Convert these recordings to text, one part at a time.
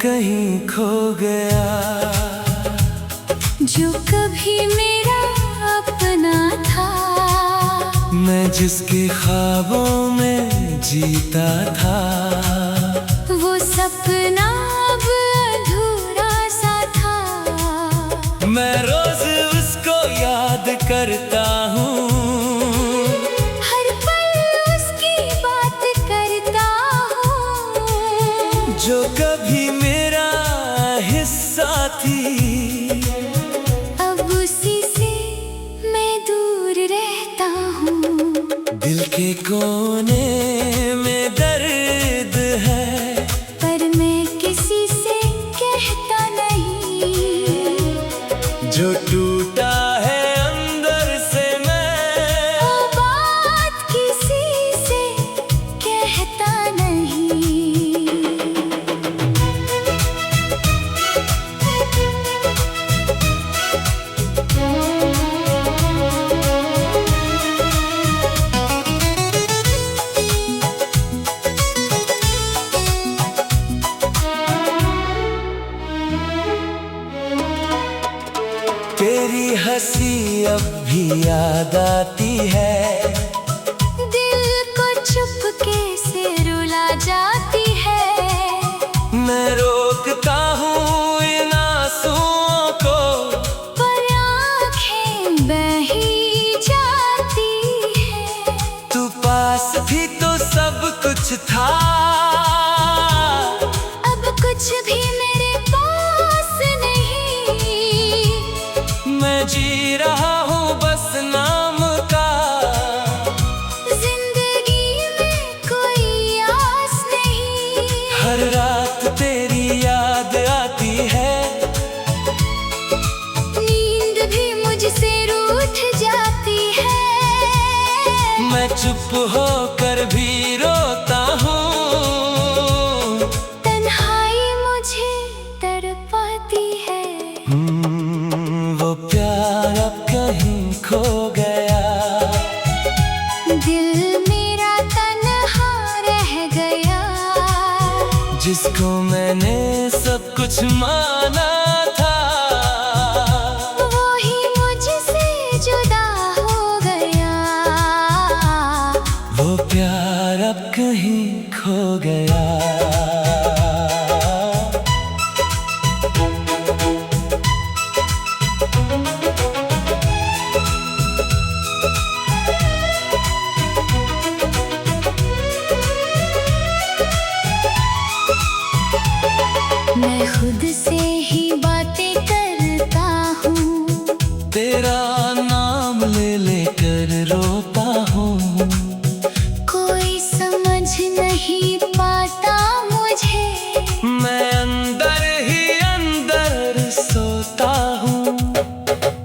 कहीं खो गया। जो कभी मेरा अपना था, मैं जिसके ख्वाबों में जीता था, वो सपना अब अधूरा सा था। मैं रोज उसको याद करता हूँ, हर पल उसकी बात करता हूँ। जो कभी मेरा हिस्सा थी, अब उसी से मैं दूर रहता हूँ। दिल के कोने में दर्द है, पर मैं किसी से कहता नहीं। जो टूटा है अंदर से मैं, वो बात किसी से कहता नहीं। तेरी हंसी अब भी याद आती है, दिल को चुपके से रुला जाती है। मैं रोकता हूँ इन आंसुओं को, पर आँखें बह ही जाती है। तू पास भी तो सब कुछ था, अब कुछ भी मेरे पास नहीं। मैं जी रहा हूँ बस नाम का, जिंदगी में कोई आस नहीं। हर रात तेरी याद आती है, नींद भी मुझसे रूठ जाती है। मैं चुप होकर भी रोता हूँ, तन्हाई मुझे तड़पाती है। वो प्यार अब कहीं खो गया। दिल मेरा तन्हा रह गया, जिसको मैंने सब कुछ माना था, वो ही मुझसे जुदा हो गया। वो प्यार अब कहीं खो गया। मैं खुद से ही बातें करता हूँ, तेरा नाम ले लेकर रोता हूँ, कोई समझ नहीं पाता मुझे। मैं अंदर ही अंदर सोता हूँ।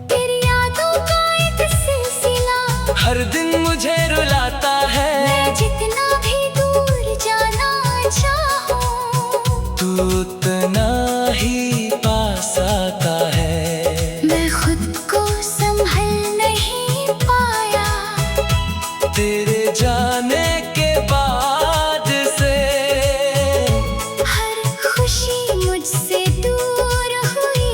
तेरी यादों का एक सिलसिला हर दिन मुझे रुलाता है, मैं जितना भी दूर जाना चाहूँ, तू उतना ही पास आता है। मैं खुद को संभल नहीं पाया। तेरे जाने के बाद से हर खुशी मुझसे दूर हुई,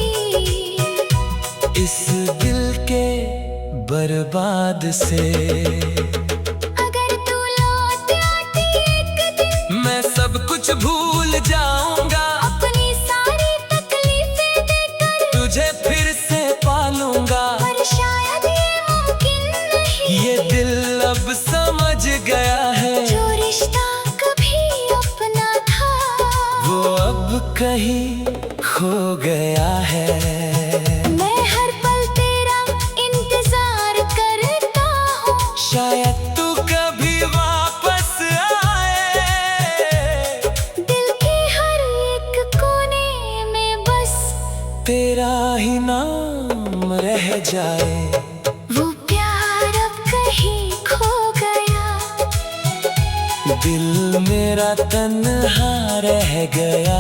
इस दिल के बर्बाद से। अगर तू लौट आती एक दिन, मैं सब कुछ भूल जाऊंगा, अपनी सारी तकलीफें देकर तुझे फिर से पालूंगा। पर शायद ये मुमकिन नहीं। ये दिल अब समझ गया है, जो रिश्ता कभी अपना था, वो अब कहीं खो गया है। मैं हर पल तेरा इंतजार करता हूँ। शायद तू कभी वापस आए, दिल के हर एक कोने में बस तेरा ही नाम रह जाए। वो प्यार अब कहीं खो गया, दिल मेरा तन्हा रह गया,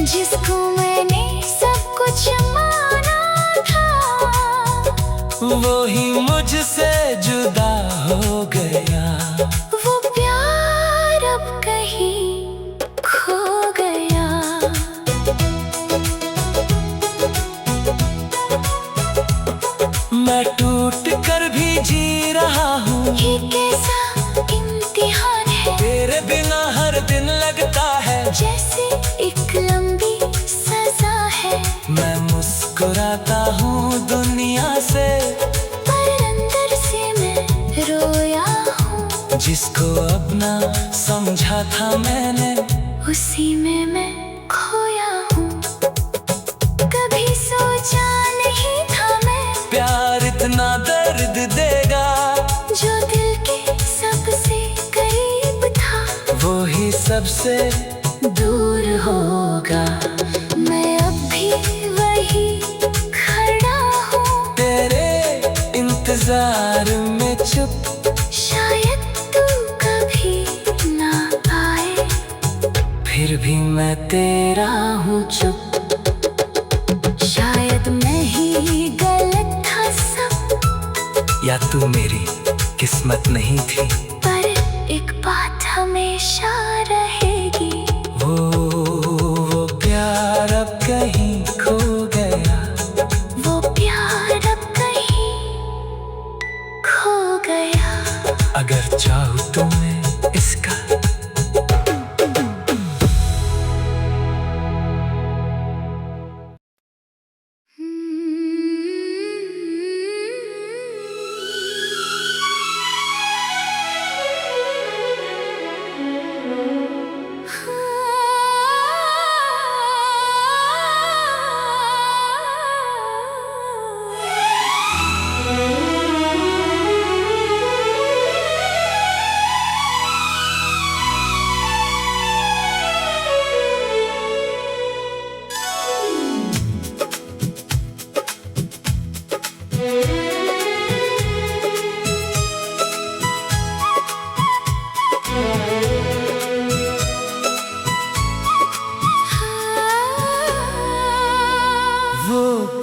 जिसको मैंने सब कुछ माना था, वो ही मुझसे जुदा हो गया। वो प्यार अब कहीं खो गया। जिसको अपना समझा था मैंने, उसी में मैं खोया हूँ। कभी सोचा नहीं था मैं प्यार इतना दर्द देगा। जो दिल के सबसे करीब था वो ही सबसे दूर होगा। मैं अब भी वही खड़ा हूँ तेरे इंतजार में चुप। शायद तू कभी ना आए, फिर भी मैं तेरा हूँ चुप। शायद मैं ही गलत था सब, या तू मेरी किस्मत नहीं थी। पर एक बात हमेशा रहेगी, वो प्यार अब कहीं खो गया। वो प्यार अब कहीं खो गया। अगर चाहूँ तो मैं इसका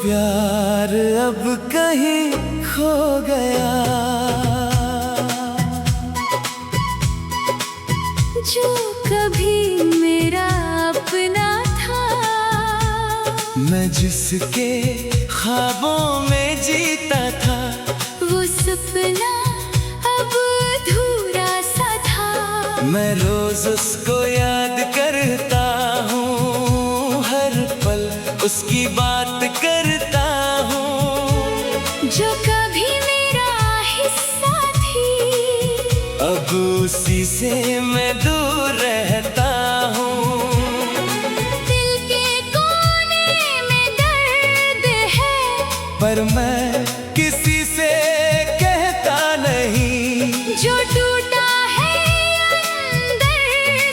प्यार अब कहीं खो गया। जो कभी मेरा अपना था, मैं जिसके ख्वाबों में जीता था, वो सपना अब अधूरा सा था। मैं रोज उसको याद करता हूँ, हर पल उसकी बात करता हूँ। जो कभी मेरा हिस्सा थी, अब उसी से मैं दूर रहता हूँ। दिल के कोने में दर्द है, पर मैं किसी से कहता नहीं। जो टूटा है अंदर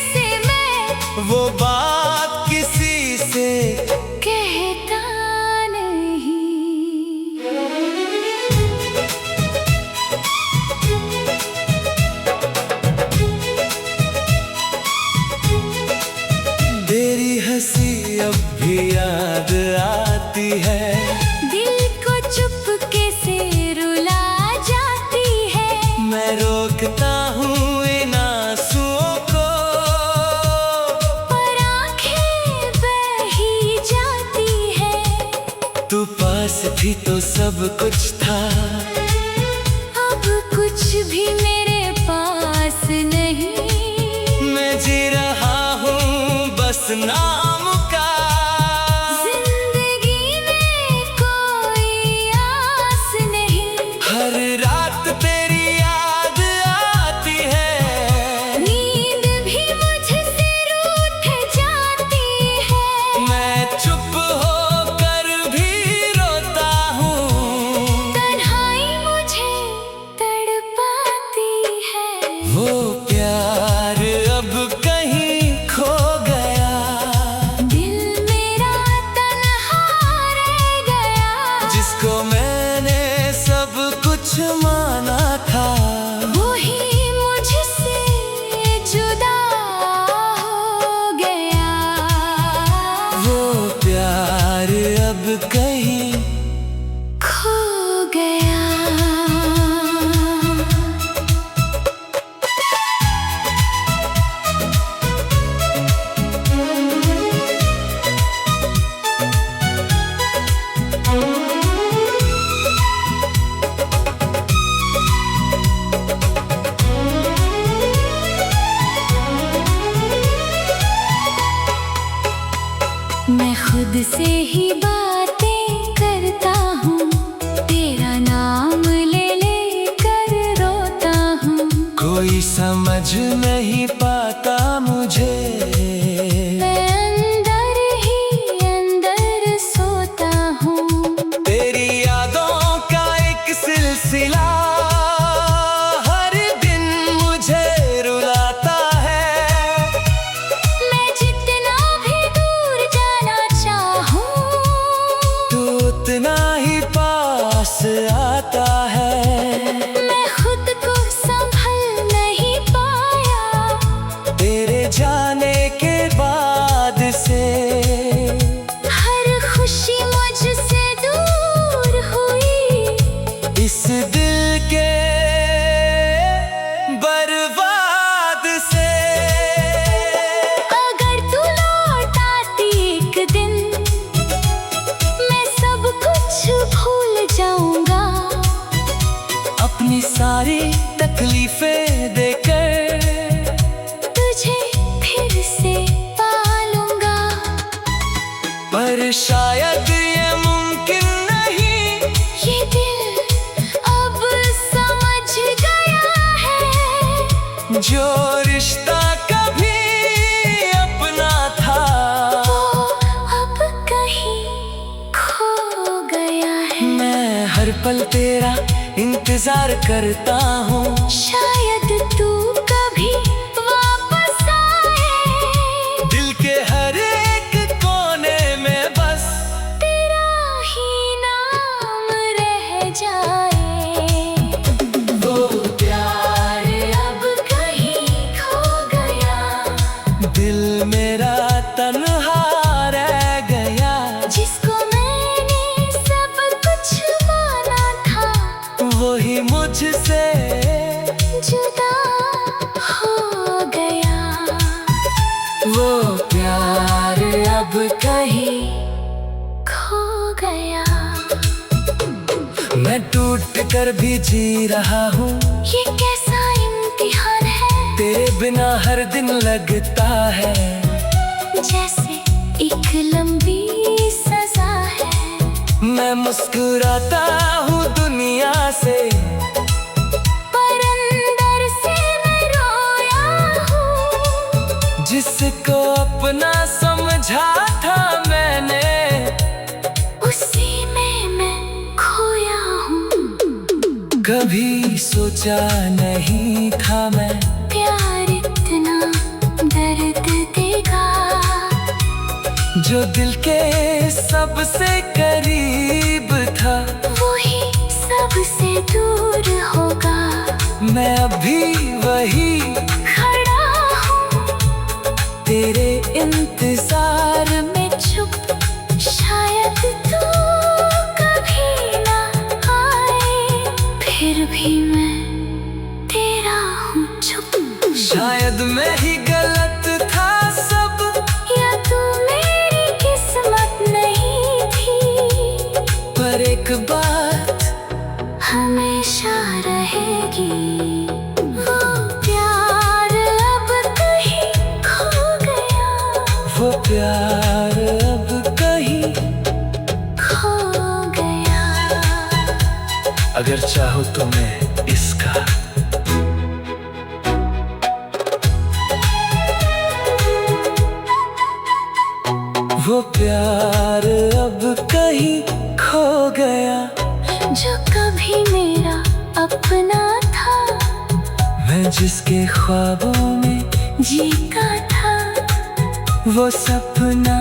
से मैं, वो बात किसी से कहता नहीं। तेरी हंसी अब भी याद आती है, दिल को चुपके से रुला जाती है। मैं रोकता हूँ इन आंसुओं को, पर आंखें बह ही जाती है। तू पास थी तो सब कुछ था, अब कुछ भी मेरे पास नहीं। मैं जी रहा हूँ बस नाम का। जिंदगी में कोई आस नहीं, हर रात तेरी याद आती है, नींद भी मुझसे रूठ जाती है। मैं चुप होकर भी रोता हूँ, तन्हाई मुझे तड़पाती है। वो प्यार अब कहीं खो गया। दिल मेरा तन्हा रह गया, जिसको मैंने सब कुछ माना था, वो ही मुझसे जुदा हो गया। वो प्यार अब कहीं खो गया। मैं खुद से ही बातें करता हूँ, तेरा नाम ले ले कर रोता हूँ। कोई समझ नहीं पाता मुझे। मैं अंदर ही अंदर सोता हूँ। तेरी यादों का एक सिलसिला हर दिन मुझे रुलाता है। मैं जितना भी दूर जाना चाहूँ, तू उतना ही पास आता है। मैं खुद को संभल नहीं पाया। तेरे जाने के बाद से हर खुशी मुझसे दूर हुई। इस दिल के बर्बाद से। अगर तू लौट आती एक दिन, मैं सब कुछ भूल जाऊंगा। अपनी सारी तकलीफें देकर तुझे फिर से पालूंगा। पर शायद ये मुमकिन नहीं। ये दिल अब समझ गया है, जो रिश्ता कभी अपना था वो अब कहीं खो गया है। मैं हर पल तेरा इंतजार करता हूँ। शायद तू कभी वापस आए। दिल के हर एक कोने में बस तेरा ही नाम रह जाए। वो प्यार अब कहीं खो गया। दिल मेरा तन्हा रह गया। जिसको मैंने सब कुछ माना था, वही मुझसे जुदा हो गया। वो प्यार अब कहीं खो गया। मैं टूट कर भी जी रहा हूँ। ये कैसा इम्तिहान है, तेरे बिना हर दिन लगता है जैसे एक लंबी सजा है। मैं मुस्कुराता हूँ दुनिया से, पर अंदर से मैं रोया हूँ। जिसको अपना समझा था मैंने, उसी में मैं खोया हूँ। कभी सोचा नहीं था मैं प्यार इतना दर्द देगा। जो दिल के सबसे करीब था, वही सबसे दूर होगा। मैं अभी वही खड़ा हूँ तेरे इंतजार में चुप। शायद तू कभी ना आए, फिर भी मैं तेरा हूँ चुप। शायद मैं ही गलत था सब, या तू मेरी किस्मत नहीं थी। पर एक बात हमेशा रहेगी, वो प्यार अब कहीं खो गया। वो प्यार अब कहीं खो गया। अगर चाहो तो मैं इसका वो प्यार अब कहीं खो गया। जो कभी मेरा अपना था, मैं जिसके ख्वाबों में जीता था। वो सपना